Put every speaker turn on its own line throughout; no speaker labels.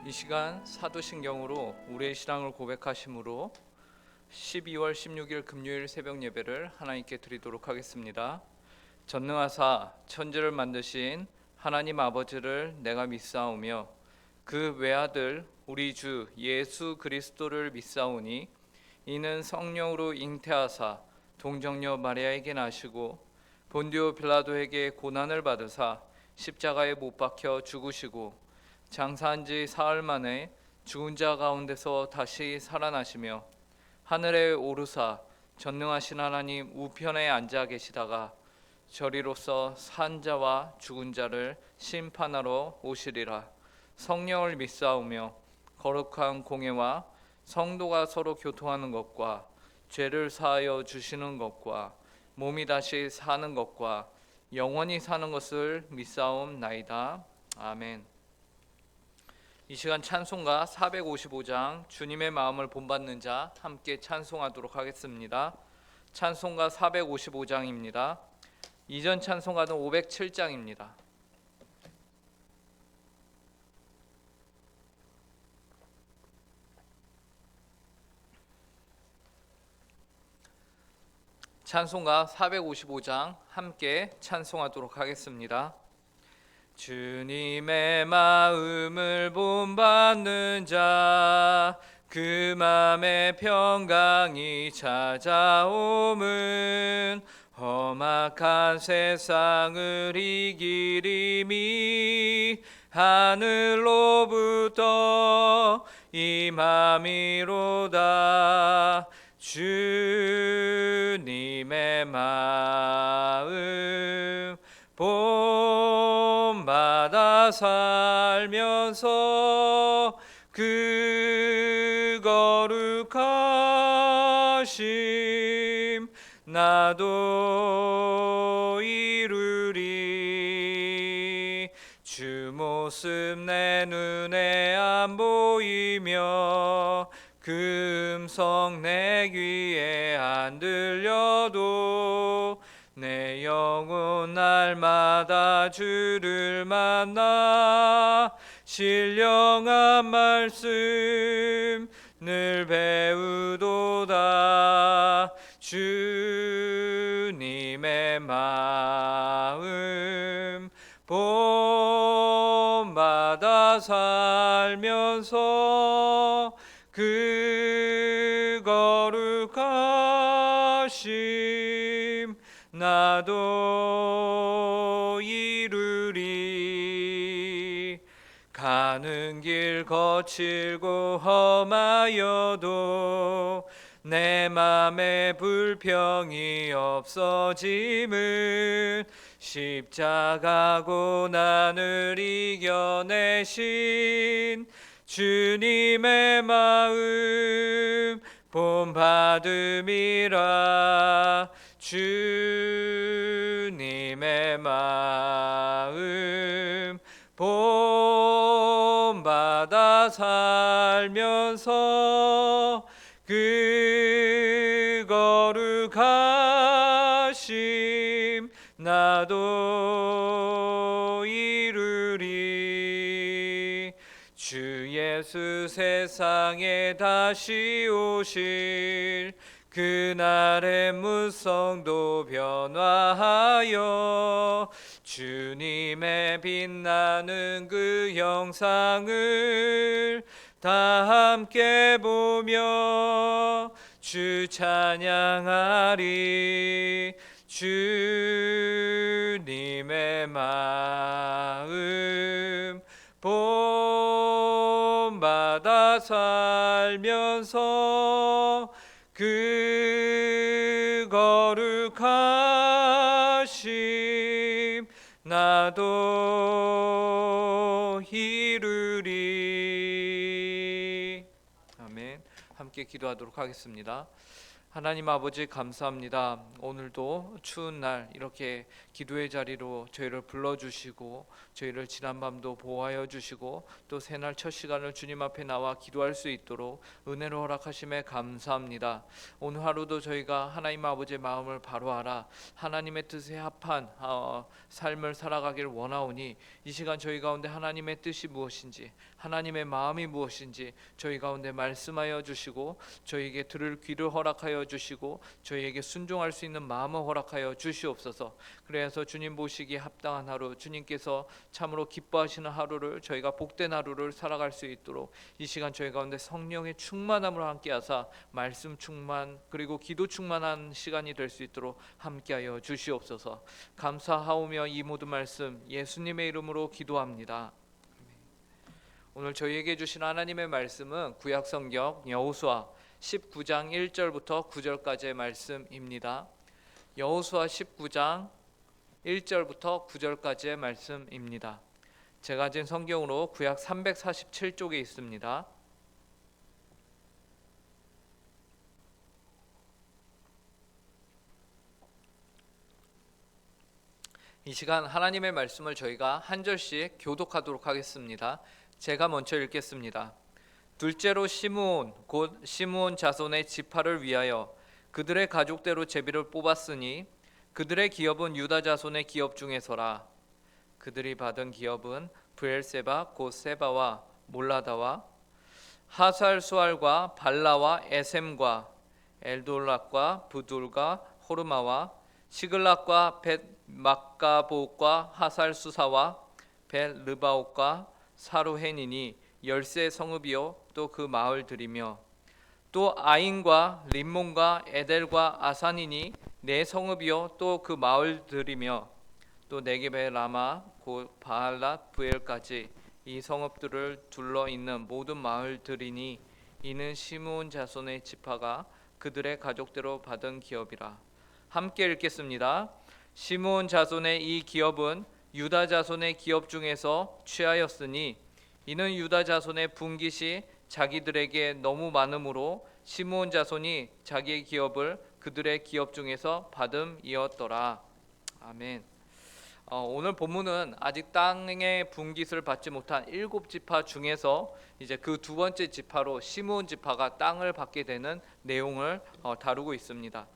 이 시간 사도신경으로 우리의 신앙을 고백하심으로 12월 16일 금요일 새벽 예배를 하나님께 드리도록 하겠습니다. 전능하사 천지를 만드신 하나님 아버지를 내가 믿사오며 그 외아들 우리 주 예수 그리스도를 믿사오니 이는 성령으로 잉태하사 동정녀 마리아에게 나시고 본디오 빌라도에게 고난을 받으사 십자가에 못 박혀 죽으시고 장사한 지 사흘 만에 죽은 자 가운데서 다시 살아나시며 하늘에 오르사 전능하신 하나님 우편에 앉아 계시다가 저리로서 산 자와 죽은 자를 심판하러 오시리라. 성령을 믿사오며 거룩한 공예와 성도가 서로 교통하는 것과 죄를 사하여 주시는 것과 몸이 다시 사는 것과 영원히 사는 것을 믿사옵나이다. 아멘. 이 시간 찬송가 455장 주님의 마음을 본받는 자 함께 찬송하도록 하겠습니다. 찬송가 455장입니다. 이전 찬송가는 507장입니다. 찬송가 455장 함께 찬송하도록 하겠습니다. 주님의 마음을 본받는 자 그 맘에 평강이 찾아옴은 험악한 세상을 이기림이 하늘로부터 임함이로다. 주님의 마음 본받아 살면서 그 거룩하심 나도 이루리. 주 모습 내 눈에 안 보이며 그 음성 내 귀에 안 들려도 내 영혼 날마다 주를 만나 신령한 말씀 늘 배우도다. 주님의 마음 본받아 살면서 그 거룩하심 나도 이루리. 가는 길 거칠고 험하여도 내 맘에 불평이 없어짐은 십자가 고난을 이겨내신 주님의 마음 본받음이라. 주님의 마음 본받아 살면서 그 거룩하심 나도 이루리. 주 예수 세상에 다시 오실 그날의 무성도 변화하여 주님의 빛나는 그 영상을 다 함께 보며 주 찬양하리. 주님의 마음 본받아 살면서 그 거룩하심 나도 이루리. 아멘. 함께 기도하도록 하겠습니다. 하나님 아버지 감사합니다. 오늘도 추운 날 이렇게 기도의 자리로 저희를 불러주시고 저희를 지난밤도 보호하여 주시고 또 새날 첫 시간을 주님 앞에 나와 기도할 수 있도록 은혜를 허락하심에 감사합니다. 오늘 하루도 저희가 하나님 아버지의 마음을 바로 알아 하나님의 뜻에 합한 삶을 살아가길 원하오니 이 시간 저희 가운데 하나님의 뜻이 무엇인지 하나님의 마음이 무엇인지 저희 가운데 말씀하여 주시고 저희에게 들을 귀를 허락하여 주시고 저희에게 순종할 수 있는 마음을 허락하여 주시옵소서. 그래서 주님 보시기에 합당한 하루, 주님께서 참으로 기뻐하시는 하루를, 저희가 복된 하루를 살아갈 수 있도록 이 시간 저희 가운데 성령의 충만함을 함께하사 말씀 충만 그리고 기도 충만한 시간이 될 수 있도록 함께하여 주시옵소서. 감사하오며 이 모든 말씀 예수님의 이름으로 기도합니다. 오늘 저희에게 주신 하나님의 말씀은 구약성경 여호수아 19장 1절부터 9절까지의 말씀입니다. 여호수아 19장 1절부터 9절까지의 말씀입니다. 제가 가진 성경으로 구약 347쪽에 있습니다. 이 시간 하나님의 말씀을 저희가 한 절씩 교독하도록 하겠습니다. 제가 먼저 읽겠습니다. 둘째로 시므온 곧 시므온 자손의 지파를 위하여 그들의 가족대로 제비를 뽑았으니 그들의 기업은 유다 자손의 기업 중에서라. 그들이 받은 기업은 브엘세바 곧 세바와 몰라다와 하살수알과 발라와 에셈과 엘돌락과 부둘과 호르마와 시글락과 벳마가보과 하살수사와 벳르바옥과 사루헨이니 10세 성읍이요 또 그 마을들이며 또 아인과 림몬과 에델과 아산이니 4성읍이요 또 그 마을들이며 또 네겝의 라마 곧 바알랏 부엘까지 이 성읍들을 둘러 있는 모든 마을들이니 이는 시므온 자손의 지파가 그들의 가족대로 받은 기업이라. 함께 읽겠습니다. 시므온 자손의 이 기업은 유다 자손의 기업 중에서 취하였으니 이는 유다 자손의 분깃이 자기들에게 너무 많으므로 시므온 자손이 자기의 기업을 그들의 기업 중에서 받음이었더라. 아멘. 오늘 본문은 아직 땅의 분깃을 받지 못한 7지파 중에서 이제 그 두 번째 지파로 시므온 지파가 땅을 받게 되는 내용을 다루고 있습니다.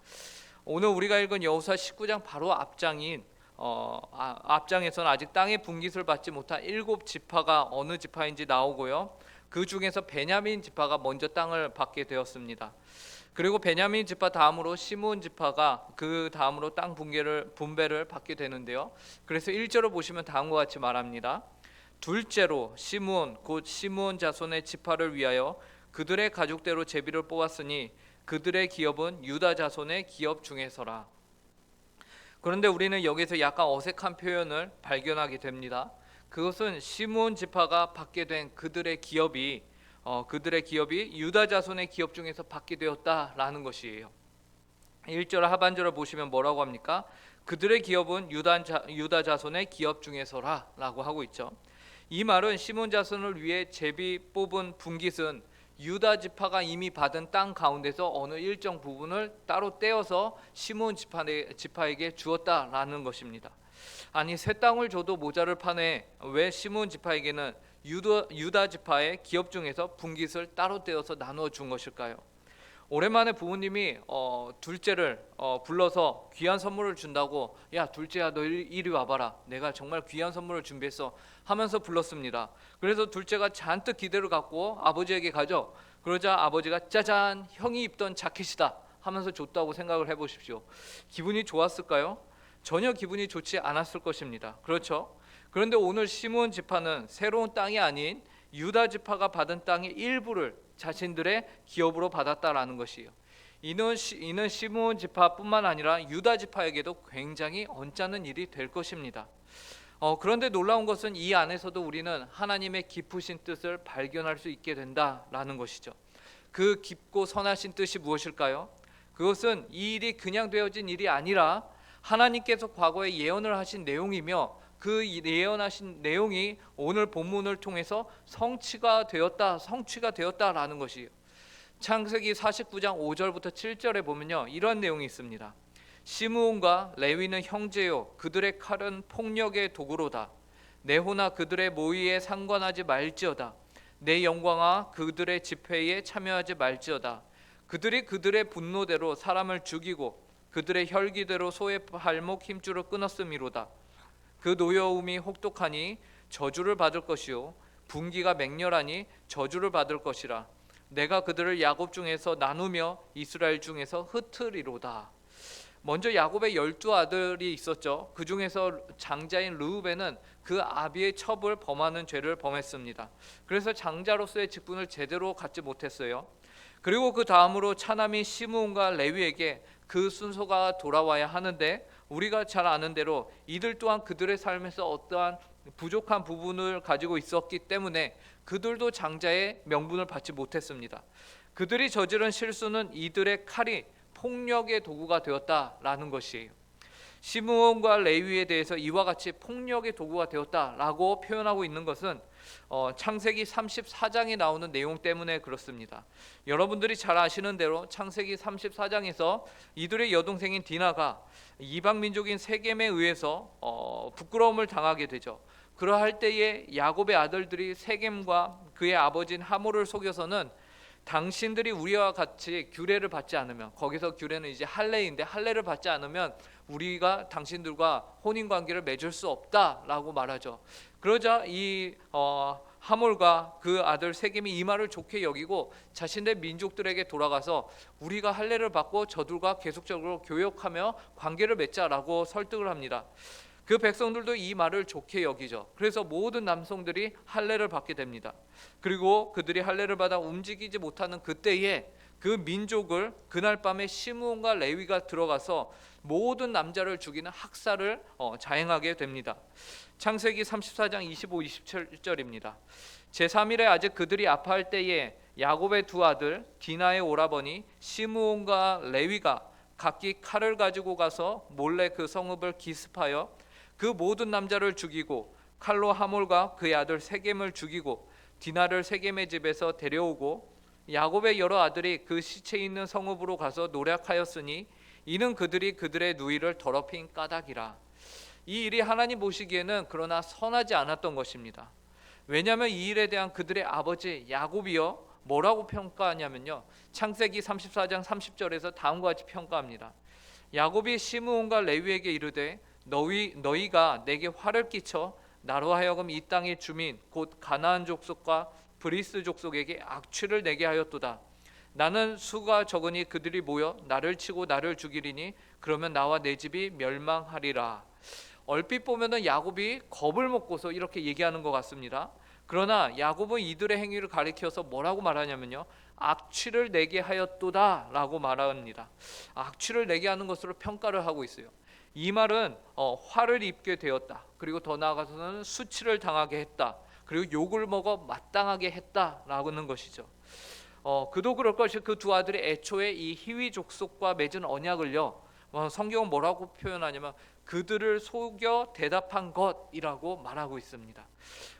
오늘 우리가 읽은 여호수아 19장 바로 앞장인 앞장에서는 아직 땅의 분깃을 받지 못한 7지파가 어느 지파인지 나오고요. 그 중에서 베냐민 지파가 먼저 땅을 받게 되었습니다. 그리고 베냐민 지파 다음으로 시므온 지파가 그 다음으로 땅 분배를 받게 되는데요. 그래서 1절을 보시면 다음과 같이 말합니다. 둘째로 시므온 곧 시므온 자손의 지파를 위하여 그들의 가족대로 제비를 뽑았으니 그들의 기업은 유다 자손의 기업 중에서라. 그런데 우리는 여기서 약간 어색한 표현을 발견하게 됩니다. 그것은 시므온 지파가 받게 된 그들의 기업이 유다 자손의 기업 중에서 받게 되었다라는 것이에요. 1절 하반절을 보시면 뭐라고 합니까? 그들의 기업은 유다 자손의 기업 중에서라 라고 하고 있죠. 이 말은 시므온 자손을 위해 제비 뽑은 분깃은 유다 지파가 이미 받은 땅 가운데서 어느 일정 부분을 따로 떼어서 시므온 지파에게 주었다라는 것입니다. 아니 새 땅을 줘도 모자를 파네. 왜 시므온 지파에게는 유다 지파의 기업 중에서 분깃을 따로 떼어서 나누어 준 것일까요? 오랜만에 부모님이 둘째를 불러서 귀한 선물을 준다고 야 둘째야 너 이리 와봐라 내가 정말 귀한 선물을 준비했어 하면서 불렀습니다. 그래서 둘째가 잔뜩 기대를 갖고 아버지에게 가죠. 그러자 아버지가 짜잔 형이 입던 자켓이다 하면서 줬다고 생각을 해보십시오. 기분이 좋았을까요? 전혀 기분이 좋지 않았을 것입니다. 그렇죠? 그런데 오늘 시므온 지파는 새로운 땅이 아닌 유다 지파가 받은 땅의 일부를 자신들의 기업으로 받았다라는 것이에요. 이는 시므온 지파뿐만 아니라 유다 지파에게도 굉장히 언짢은 일이 될 것입니다. 그런데 놀라운 것은 이 안에서도 우리는 하나님의 깊으신 뜻을 발견할 수 있게 된다라는 것이죠. 그 깊고 선하신 뜻이 무엇일까요? 그것은 이 일이 그냥 되어진 일이 아니라 하나님께서 과거에 예언을 하신 내용이며 그 예언하신 내용이 오늘 본문을 통해서 성취가 되었다라는 것이에요. 창세기 49장 5절부터 7절에 보면요, 이런 내용이 있습니다. 시므온과 레위는 형제요, 그들의 칼은 폭력의 도구로다. 내 호나 그들의 모의에 상관하지 말지어다. 내 영광아 그들의 집회에 참여하지 말지어다. 그들이 그들의 분노대로 사람을 죽이고 그들의 혈기대로 소의 발목 힘줄을 끊었음이로다. 그 노여움이 혹독하니 저주를 받을 것이요 분기가 맹렬하니 저주를 받을 것이라. 내가 그들을 야곱 중에서 나누며 이스라엘 중에서 흩으리로다. 먼저 야곱의 12아들이 있었죠. 그 중에서 장자인 르우벤은 그 아비의 첩을 범하는 죄를 범했습니다. 그래서 장자로서의 직분을 제대로 갖지 못했어요. 그리고 그 다음으로 차남이 시므온과 레위에게 그 순서가 돌아와야 하는데, 우리가 잘 아는 대로 이들 또한 그들의 삶에서 어떠한 부족한 부분을 가지고 있었기 때문에 그들도 장자의 명분을 받지 못했습니다. 그들이 저지른 실수는 이들의 칼이 폭력의 도구가 되었다라는 것이에요. 시므온과 레위에 대해서 이와 같이 폭력의 도구가 되었다라고 표현하고 있는 것은 창세기 34장에 나오는 내용 때문에 그렇습니다. 여러분들이 잘 아시는 대로 창세기 34장에서 이들의 여동생인 디나가 이방 민족인 세겜에 의해서 부끄러움을 당하게 되죠. 그러할 때에 야곱의 아들들이 세겜과 그의 아버지인 하몰을 속여서는 당신들이 우리와 같이 규례를 받지 않으면, 거기서 규례는 이제 할례인데, 할례를 받지 않으면 우리가 당신들과 혼인 관계를 맺을 수 없다라고 말하죠. 그러자 이 하몰과 그 아들 세겜이 이 말을 좋게 여기고 자신의 민족들에게 돌아가서 우리가 할례를 받고 저들과 계속적으로 교역하며 관계를 맺자라고 설득을 합니다. 그 백성들도 이 말을 좋게 여기죠. 그래서 모든 남성들이 할례를 받게 됩니다. 그리고 그들이 할례를 받아 움직이지 못하는 그때에 그 민족을 그날 밤에 시므온과 레위가 들어가서 모든 남자를 죽이는 학살을 자행하게 됩니다. 창세기 34장 25, 27절입니다. 제3일에 아직 그들이 아파할 때에 야곱의 두 아들 디나의 오라버니 시므온과 레위가 각기 칼을 가지고 가서 몰래 그 성읍을 기습하여 그 모든 남자를 죽이고 칼로 하몰과 그의 아들 세겜을 죽이고 디나를 세겜의 집에서 데려오고 야곱의 여러 아들이 그 시체 있는 성읍으로 가서 노략하였으니 이는 그들이 그들의 누이를 더럽힌 까닭이라. 이 일이 하나님 보시기에는 그러나 선하지 않았던 것입니다. 왜냐하면 이 일에 대한 그들의 아버지 야곱이요 뭐라고 평가하냐면요, 창세기 34장 30절에서 다음과 같이 평가합니다. 야곱이 시므온과 레위에게 이르되 너희가 내게 화를 끼쳐 나로 하여금 이 땅의 주민 곧 가나안 족속과 브리스 족속에게 악취를 내게 하였도다. 나는 수가 적으니 그들이 모여 나를 치고 나를 죽이리니 그러면 나와 내 집이 멸망하리라. 얼핏 보면은 야곱이 겁을 먹고서 이렇게 얘기하는 것 같습니다. 그러나 야곱은 이들의 행위를 가리켜서 뭐라고 말하냐면요, 악취를 내게 하였도다 라고 말합니다. 악취를 내게 하는 것으로 평가를 하고 있어요. 이 말은 화를 입게 되었다, 그리고 더 나아가서는 수치를 당하게 했다, 그리고 욕을 먹어 마땅하게 했다라는 것이죠. 그도 그럴 것이 그 두 아들이 애초에 이 히위 족속과 맺은 언약을요, 성경은 뭐라고 표현하냐면 그들을 속여 대답한 것이라고 말하고 있습니다.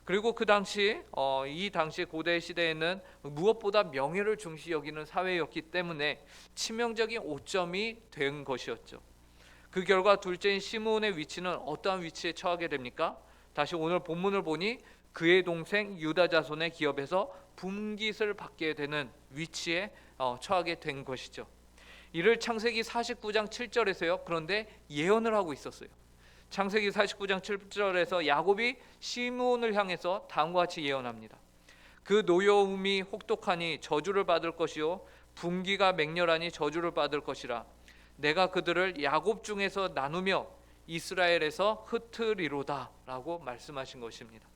그리고 그 당시 이 당시 고대 시대에는 무엇보다 명예를 중시 여기는 사회였기 때문에 치명적인 오점이 된 것이었죠. 그 결과 둘째인 시므온의 위치는 어떠한 위치에 처하게 됩니까? 다시 오늘 본문을 보니 그의 동생 유다 자손의 기업에서 분깃을 받게 되는 위치에 처하게 된 것이죠. 이를 창세기 49장 7절에서요 그런데 예언을 하고 있었어요. 창세기 49장 7절에서 야곱이 시므온을 향해서 다음과 같이 예언합니다. 그 노여움이 혹독하니 저주를 받을 것이요 분기가 맹렬하니 저주를 받을 것이라. 내가 그들을 야곱 중에서 나누며 이스라엘에서 흩으리로다 라고 말씀하신 것입니다.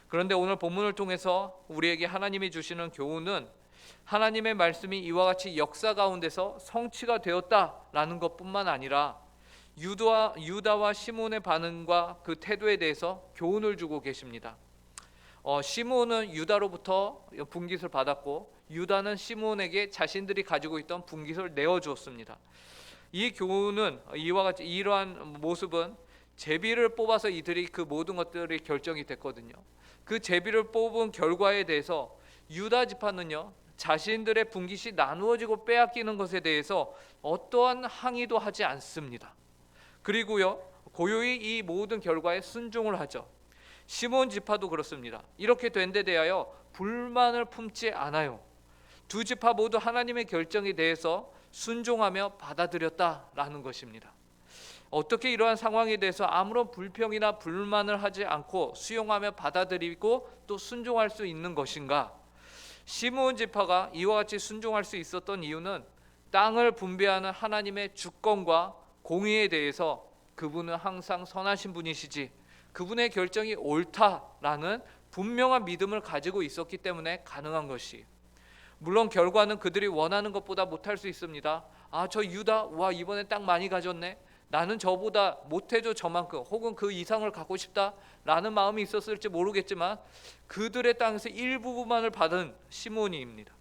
그런데 오늘 본문을 통해서 우리에게 하나님이 주시는 교훈은 하나님의 말씀이 이와 같이 역사 가운데서 성취가 되었다라는 것뿐만 아니라 유다와 시므온의 반응과 그 태도에 대해서 교훈을 주고 계십니다. 시므온은 유다로부터 분깃을 받았고 유다는 시므온에게 자신들이 가지고 있던 분깃을 내어주었습니다. 이 교훈은 이와 같이 이러한 모습은 제비를 뽑아서 이들이 그 모든 것들이 결정이 됐거든요. 그 제비를 뽑은 결과에 대해서 유다 지파는요 자신들의 분깃이 나누어지고 빼앗기는 것에 대해서 어떠한 항의도 하지 않습니다. 그리고요, 고요히 이 모든 결과에 순종을 하죠. 시몬 지파도 그렇습니다. 이렇게 된 데 대하여 불만을 품지 않아요. 두 지파 모두 하나님의 결정에 대해서 순종하며 받아들였다라는 것입니다. 어떻게 이러한 상황에 대해서 아무런 불평이나 불만을 하지 않고 수용하며 받아들이고 또 순종할 수 있는 것인가? 시므온 지파가 이와 같이 순종할 수 있었던 이유는 땅을 분배하는 하나님의 주권과 공의에 대해서 그분은 항상 선하신 분이시지, 그분의 결정이 옳다라는 분명한 믿음을 가지고 있었기 때문에 가능한 것이. 물론 결과는 그들이 원하는 것보다 못할 수 있습니다. 저 유다, 와 이번에 땅 많이 가졌네, 나는 저보다 못해줘 저만큼, 혹은 그 이상을 갖고 싶다라는 마음이 있었을지 모르겠지만 그들의 땅에서 일부분만을 받은 시므온입니다.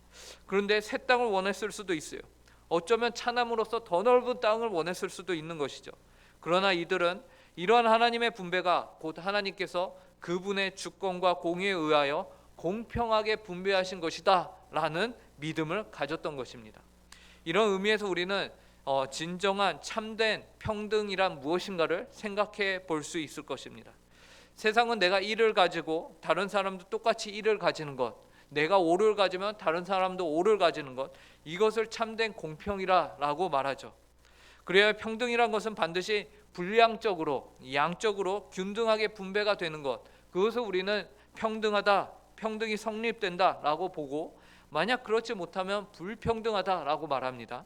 그런데 새 땅을 원했을 수도 있어요. 어쩌면 차남으로서 더 넓은 땅을 원했을 수도 있는 것이죠. 그러나 이들은 이러한 하나님의 분배가 곧 하나님께서 그분의 주권과 공의에 의하여 공평하게 분배하신 것이다 라는 믿음을 가졌던 것입니다. 이런 의미에서 우리는 진정한 참된 평등이란 무엇인가를 생각해 볼 수 있을 것입니다. 세상은 내가 1을 가지고 다른 사람도 똑같이 1을 가지는 것, 내가 5를 가지면 다른 사람도 5를 가지는 것, 이것을 참된 공평이라고 말하죠. 그래야 평등이란 것은 반드시 불량적으로, 양적으로 균등하게 분배가 되는 것, 그것을 우리는 평등하다, 평등이 성립된다라고 보고, 만약 그렇지 못하면 불평등하다라고 말합니다.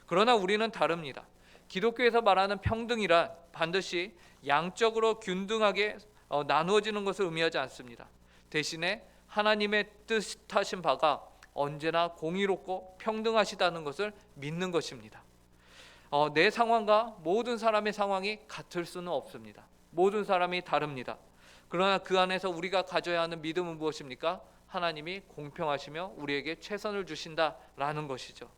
그러나 우리는 다릅니다. 기독교에서 말하는 평등이란 반드시 양적으로 균등하게 나누어지는 것을 의미하지 않습니다. 대신에 하나님의 뜻하신 바가 언제나 공의롭고 평등하시다는 것을 믿는 것입니다. 내 상황과 모든 사람의 상황이 같을 수는 없습니다. 모든 사람이 다릅니다. 그러나 그 안에서 우리가 가져야 하는 믿음은 무엇입니까? 하나님이 공평하시며 우리에게 최선을 주신다라는 것이죠.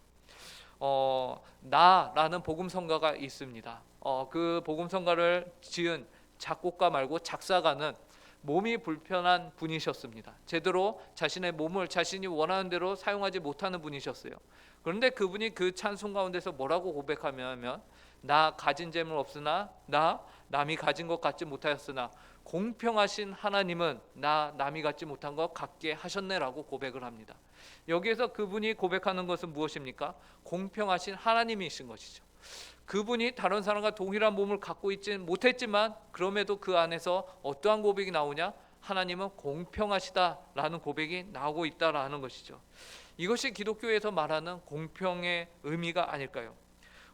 나라는 복음성가가 있습니다. 그 복음성가를 지은 작곡가 말고 작사가는 몸이 불편한 분이셨습니다. 제대로 자신의 몸을 자신이 원하는 대로 사용하지 못하는 분이셨어요. 그런데 그분이 그 찬송 가운데서 뭐라고 고백하냐면, 나 가진 재물 없으나 나 남이 가진 것 갖지 못하였으나 공평하신 하나님은 나 남이 갖지 못한 것 갖게 하셨네라고 고백을 합니다. 여기에서 그분이 고백하는 것은 무엇입니까? 공평하신 하나님이신 것이죠. 그분이 다른 사람과 동일한 몸을 갖고 있지 못했지만 그럼에도 그 안에서 어떠한 고백이 나오냐? 하나님은 공평하시다라는 고백이 나오고 있다라는 것이죠. 이것이 기독교에서 말하는 공평의 의미가 아닐까요?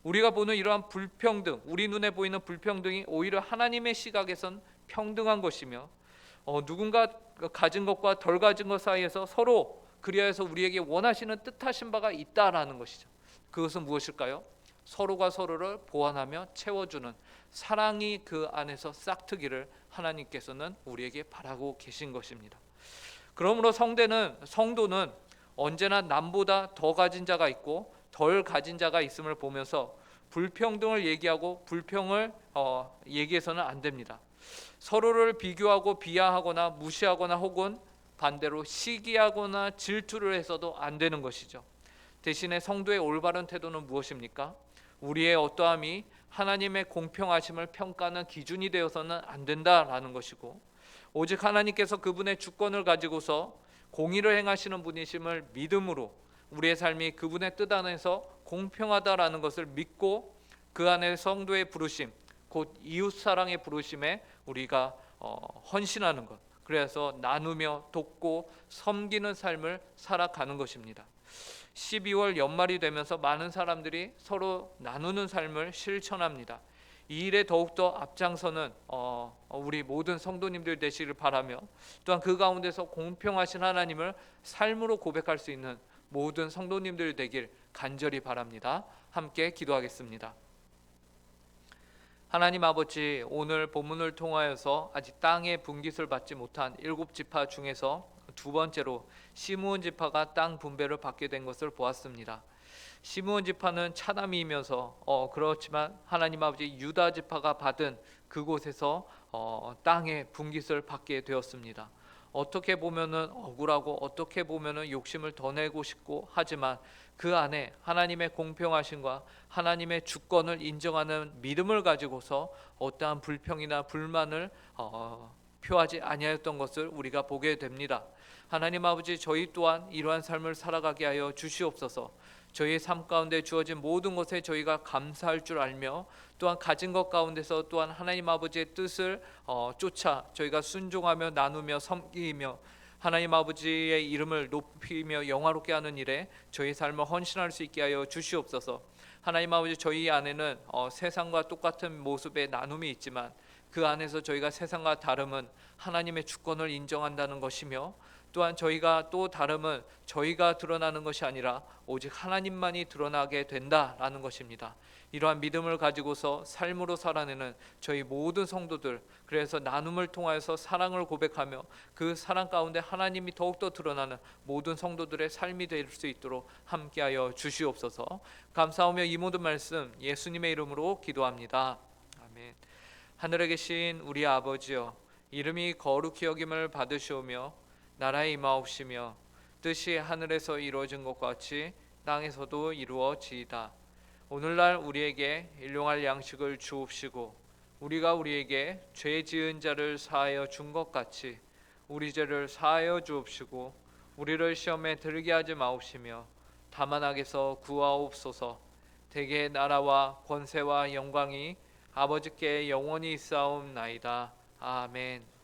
우리가 보는 이러한 불평등, 우리 눈에 보이는 불평등이 오히려 하나님의 시각에선 평등한 것이며, 누군가 가진 것과 덜 가진 것 사이에서 서로 그리하여서 우리에게 원하시는 뜻하신 바가 있다라는 것이죠. 그것은 무엇일까요? 서로가 서로를 보완하며 채워주는 사랑이 그 안에서 싹트기를 하나님께서는 우리에게 바라고 계신 것입니다. 그러므로 성도는 언제나 남보다 더 가진 자가 있고 덜 가진 자가 있음을 보면서 불평등을 얘기하고 불평을 얘기해서는 안 됩니다. 서로를 비교하고 비하하거나 무시하거나 혹은 반대로 시기하거나 질투를 해서도 안 되는 것이죠. 대신에 성도의 올바른 태도는 무엇입니까? 우리의 어떠함이 하나님의 공평하심을 평가하는 기준이 되어서는 안 된다라는 것이고, 오직 하나님께서 그분의 주권을 가지고서 공의를 행하시는 분이심을 믿음으로 우리의 삶이 그분의 뜻 안에서 공평하다라는 것을 믿고 그 안에 성도의 부르심, 곧 이웃사랑의 부르심에 우리가 헌신하는 것, 그래서 나누며 돕고 섬기는 삶을 살아가는 것입니다. 12월 연말이 되면서 많은 사람들이 서로 나누는 삶을 실천합니다. 이 일에 더욱더 앞장서는 우리 모든 성도님들 되시길 바라며, 또한 그 가운데서 공평하신 하나님을 삶으로 고백할 수 있는 모든 성도님들 되길 간절히 바랍니다. 함께 기도하겠습니다. 하나님 아버지, 오늘 본문을 통하여서 아직 땅의 분깃을 받지 못한 7지파 중에서 두 번째로 시므온 지파가 땅 분배를 받게 된 것을 보았습니다. 시므온 지파는 차남이면서 그렇지만 하나님 아버지 유다 지파가 받은 그곳에서 땅의 분깃을 받게 되었습니다. 어떻게 보면은 억울하고 어떻게 보면은 욕심을 더 내고 싶고 하지만 그 안에 하나님의 공평하심과 하나님의 주권을 인정하는 믿음을 가지고서 어떠한 불평이나 불만을 표하지 아니하였던 것을 우리가 보게 됩니다. 하나님 아버지, 저희 또한 이러한 삶을 살아가게 하여 주시옵소서. 저희의 삶 가운데 주어진 모든 것에 저희가 감사할 줄 알며 또한 가진 것 가운데서 또한 하나님 아버지의 뜻을 쫓아 저희가 순종하며 나누며 섬기며 하나님 아버지의 이름을 높이며 영화롭게 하는 일에 저희 삶을 헌신할 수 있게 하여 주시옵소서. 하나님 아버지, 저희 안에는 세상과 똑같은 모습의 나눔이 있지만 그 안에서 저희가 세상과 다름은 하나님의 주권을 인정한다는 것이며 또한 저희가 또 다름은 저희가 드러나는 것이 아니라 오직 하나님만이 드러나게 된다라는 것입니다. 이러한 믿음을 가지고서 삶으로 살아내는 저희 모든 성도들, 그래서 나눔을 통하여서 사랑을 고백하며 그 사랑 가운데 하나님이 더욱더 드러나는 모든 성도들의 삶이 될 수 있도록 함께하여 주시옵소서. 감사하며 이 모든 말씀 예수님의 이름으로 기도합니다. 아멘. 하늘에 계신 우리 아버지여, 이름이 거룩히 여김을 받으시오며 나라의 임하옵시며 뜻이 하늘에서 이루어진 것 같이 땅에서도 이루어지이다. 오늘날 우리에게 일용할 양식을 주옵시고 우리가 우리에게 죄 지은 자를 사하여 준 것 같이 우리 죄를 사하여 주옵시고 우리를 시험에 들게 하지 마옵시며 다만 악에서 구하옵소서. 대개 나라와 권세와 영광이 아버지께 영원히 있사옵나이다. 아멘.